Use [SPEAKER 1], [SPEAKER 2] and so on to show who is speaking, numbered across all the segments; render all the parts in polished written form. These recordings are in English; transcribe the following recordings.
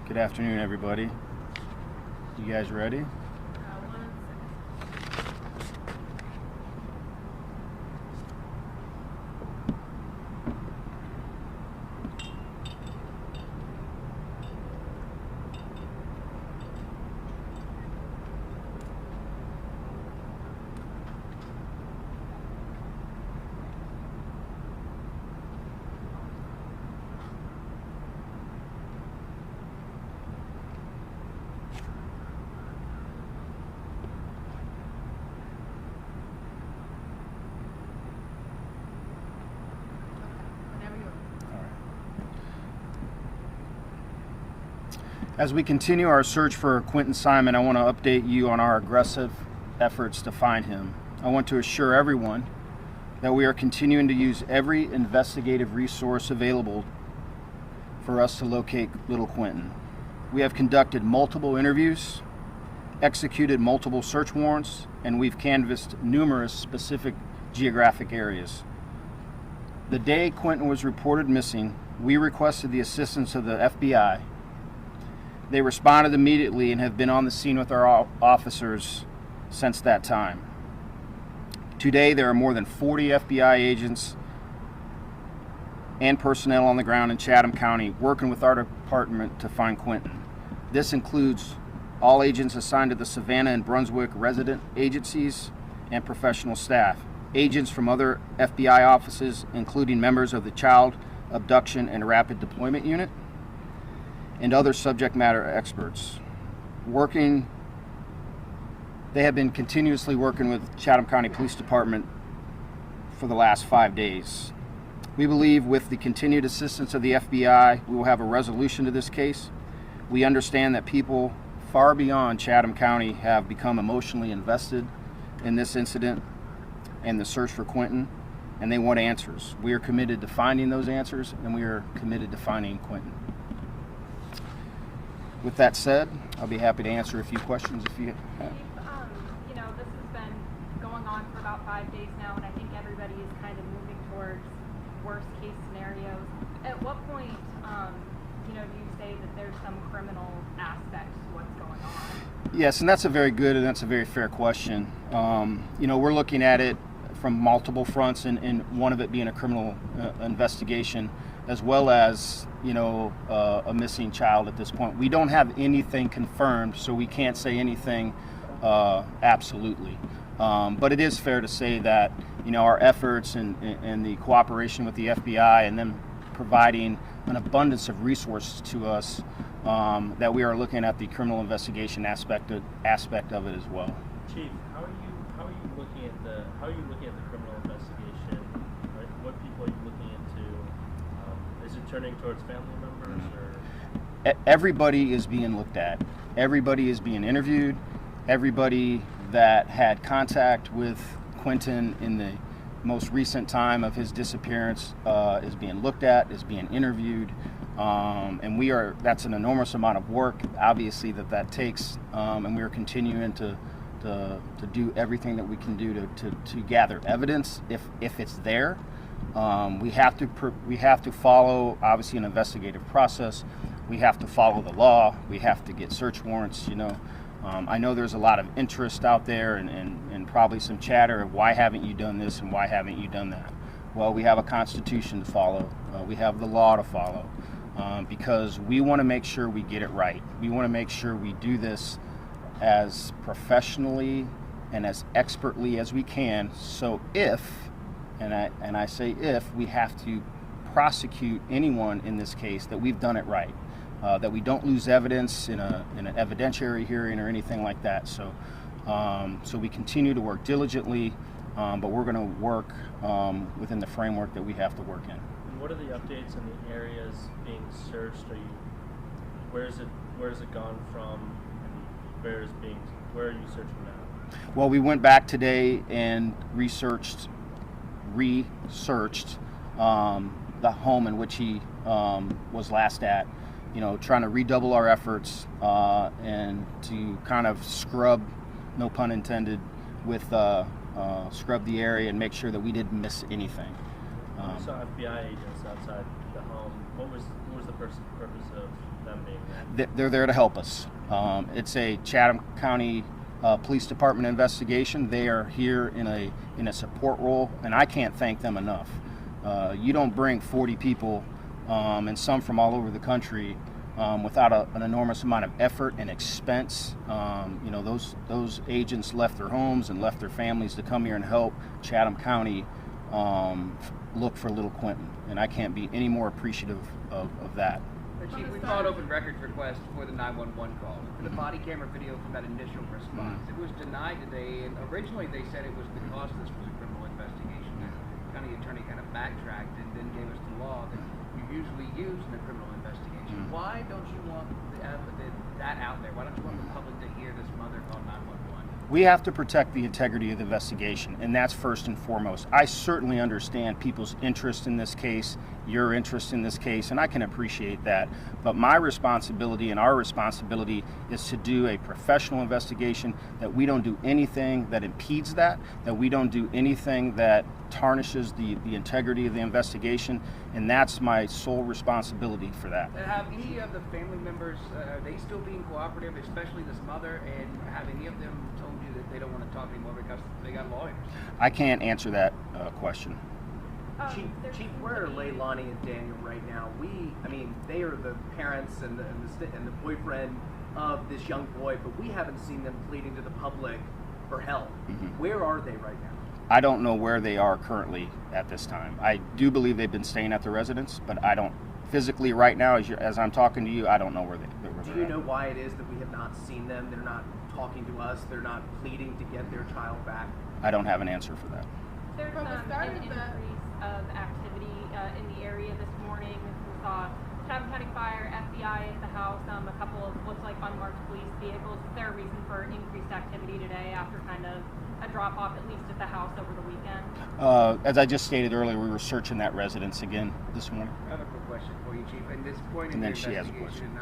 [SPEAKER 1] Good afternoon, everybody. You guys ready? As we continue our search for Quinton Simon, I want to update you on our aggressive efforts to find him. I want to assure everyone that we are continuing to use every investigative resource available for us to locate little Quinton. We have conducted multiple interviews, executed multiple search warrants, and we've canvassed numerous specific geographic areas. The day Quinton was reported missing, we requested the assistance of the FBI. They responded immediately and have been on the scene with our officers since that time. Today, there are more than 40 FBI agents and personnel on the ground in Chatham County working with our department to find Quinton. This includes all agents assigned to the Savannah and Brunswick resident agencies and professional staff, agents from other FBI offices, including members of the Child Abduction and Rapid Deployment Unit, and other subject matter experts. They have been continuously working with Chatham County Police Department for the last 5 days. We believe with the continued assistance of the FBI, we will have a resolution to this case. We understand that people far beyond Chatham County have become emotionally invested in this incident and the search for Quinton, and they want answers. We are committed to finding those answers, and we are committed to finding Quinton. With that said, I'll be happy to answer a few questions if you have.
[SPEAKER 2] This has been going on for about 5 days now, and I think everybody is kind of moving towards worst case scenarios. At what point, do you say that there's some criminal aspect to what's going on?
[SPEAKER 1] Yes, and that's a very good and that's a very fair question. We're looking at it from multiple fronts, and one of it being a criminal investigation, as well as a missing child at this point. We don't have anything confirmed, so we can't say anything absolutely. But it is fair to say that our efforts and the cooperation with the FBI and them providing an abundance of resources to us, that we are looking at the criminal investigation aspect of it as well.
[SPEAKER 3] Chief, how are you looking at the criminal investigation? Right? What people are you looking into? Is it turning towards family members or?
[SPEAKER 1] Everybody is being looked at. Everybody is being interviewed. Everybody that had contact with Quinton in the most recent time of his disappearance is being looked at, is being interviewed, and that's an enormous amount of work, obviously, that takes, and we are continuing to do everything that we can do to gather evidence if it's there. We have to follow, obviously, an investigative process. We have to follow the law. We have to get search warrants. I know there's a lot of interest out there and probably some chatter of why haven't you done this and why haven't you done that. Well, we have a constitution to follow. We have the law to follow, because we want to make sure we get it right. We want to make sure we do this as professionally and as expertly as we can. So and I say if, we have to prosecute anyone in this case, that we've done it right, that we don't lose evidence in an evidentiary hearing or anything like that. So we continue to work diligently, but we're going to work within the framework that we have to work in.
[SPEAKER 3] And what are the updates in the areas being searched? Where is it gone from, and where are you searching now?
[SPEAKER 1] Well, we went back today and researched the home in which he was last at, trying to redouble our efforts and to kind of scrub, no pun intended, with scrub the area and make sure that we didn't miss anything.
[SPEAKER 3] We saw FBI agents outside the home. What was the purpose of them being there?
[SPEAKER 1] They're there to help us. It's a Chatham County Police Department investigation. They are here in a support role, and I can't thank them enough. You don't bring 40 people, and some from all over the country, without an enormous amount of effort and expense. Those agents left their homes and left their families to come here and help Chatham County look for little Quentin, and I can't be any more appreciative of that.
[SPEAKER 4] But Chief, we filed open records request for the 911 call, for the body camera video from that initial response. It was denied today, and originally they said it was because this was a criminal investigation. The county attorney kind of backtracked and then gave us the law that you usually use in a criminal investigation. Why don't you want that out there? Why don't you want the public to hear this mother call 911?
[SPEAKER 1] We have to protect the integrity of the investigation, and that's first and foremost. I certainly understand people's interest in this case, your interest in this case, and I can appreciate that. But my responsibility and our responsibility is to do a professional investigation, that we don't do anything that impedes that we don't do anything that tarnishes the integrity of the investigation, and that's my sole responsibility for that.
[SPEAKER 4] Have any of the family members, are they still being cooperative, especially this mother, and have any of them told you that they don't want to talk anymore because they got lawyers?
[SPEAKER 1] I can't answer that question.
[SPEAKER 5] Chief, where are Leilani and Daniel right now? They are the parents and the boyfriend of this young boy, but we haven't seen them pleading to the public for help. Where are they right now?
[SPEAKER 1] I don't know where they are currently at this time. I do believe they've been staying at the residence, but I don't physically right now, as I'm talking to you, I don't know where they're
[SPEAKER 5] Do you know why it is that we have not seen them? They're not talking to us. They're not pleading to get their child back.
[SPEAKER 1] I don't have an answer for that.
[SPEAKER 2] There's an increase of activity in the area this morning. We saw Chatham County Fire, FBI at the house, a couple of looks like unmarked police vehicles. Is there a reason for increased activity today after kind of a drop off, at least at the house over the weekend?
[SPEAKER 1] As I just stated earlier, we were searching that residence again this morning.
[SPEAKER 4] I have a quick question for you, Chief. At this point
[SPEAKER 1] And
[SPEAKER 4] in
[SPEAKER 1] then
[SPEAKER 4] the
[SPEAKER 1] she has a
[SPEAKER 4] investigation,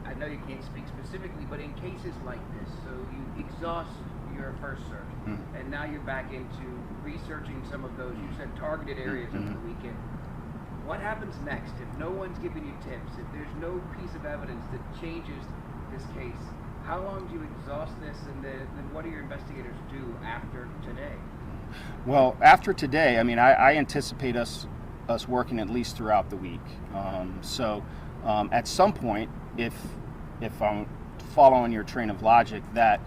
[SPEAKER 4] I know you can't speak specifically, but in cases like this, so you exhaust your first search, and now you're back into researching some of those, you said, targeted areas over the weekend. What happens next if no one's giving you tips, if there's no piece of evidence that changes this case? How long do you exhaust this, and then what do your investigators do after today?
[SPEAKER 1] Well, after today, I anticipate us working at least throughout the week. At some point, if I'm following your train of logic, that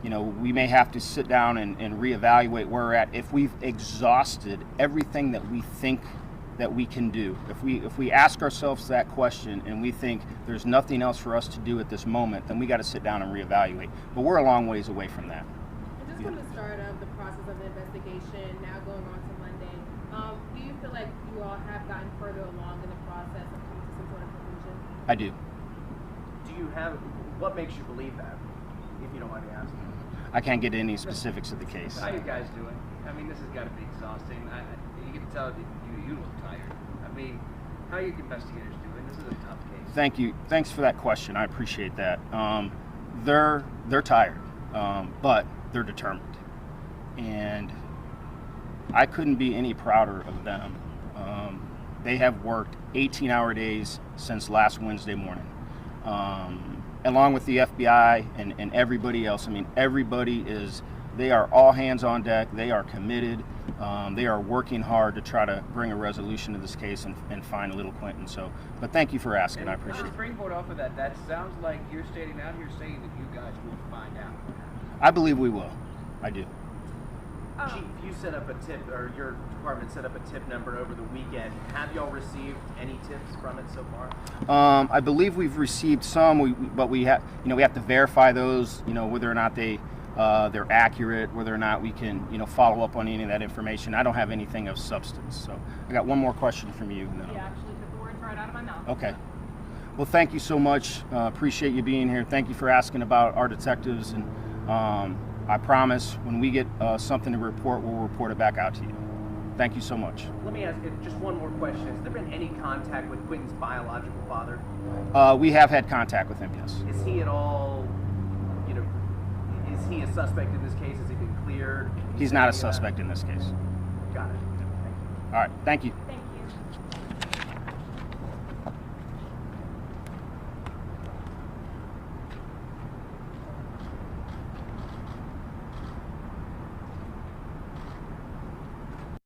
[SPEAKER 1] we may have to sit down and reevaluate where we're at. If we've exhausted everything that we think that we can do, if we ask ourselves that question and we think there's nothing else for us to do at this moment, then we got to sit down and reevaluate. But we're a long ways away from that.
[SPEAKER 6] And just from the start of the process of the investigation, now going on to Monday, do you feel like you all have gotten further along in the process of coming to some sort of conclusion?
[SPEAKER 1] I do.
[SPEAKER 5] What makes you believe that, if you don't mind me asking?
[SPEAKER 1] I can't get any specifics of the case.
[SPEAKER 4] How are you guys doing? This has got to be exhausting. You can tell that you look tired. How are you investigators doing? This is a tough case.
[SPEAKER 1] Thank you. Thanks for that question. I appreciate that. They're tired, but they're determined, and I couldn't be any prouder of them. They have worked 18-hour days since last Wednesday morning, along with the FBI and everybody else. They are all hands on deck. They are committed. They are working hard to try to bring a resolution to this case and find little Quentin. But thank you for asking.
[SPEAKER 4] And
[SPEAKER 1] I appreciate
[SPEAKER 4] to
[SPEAKER 1] it.
[SPEAKER 4] springboard off of that, that sounds like you're standing out here saying that you guys will find out.
[SPEAKER 1] I believe we will. I do.
[SPEAKER 5] Chief, you set up a tip, or your department set up a tip number over the weekend. Have y'all received any tips from it so far?
[SPEAKER 1] I believe we've received some, but we have to verify those. Whether or not they're accurate, whether or not we can follow up on any of that information. I don't have anything of substance. So I got one more question from you.
[SPEAKER 2] You actually took the words right out of my mouth.
[SPEAKER 1] Okay. Well, thank you so much. Appreciate you being here. Thank you for asking about our detectives, and I promise when we get something to report, we'll report it back out to you. Thank you so much.
[SPEAKER 5] Let me ask you just one more question. Has there been any contact with Quentin's biological father?
[SPEAKER 1] We have had contact with him, yes.
[SPEAKER 5] Is he at all, is he a suspect in this case? Has he been cleared?
[SPEAKER 1] He's not a suspect in this case.
[SPEAKER 5] Got it. Thank you.
[SPEAKER 1] All right, thank you.
[SPEAKER 2] Thank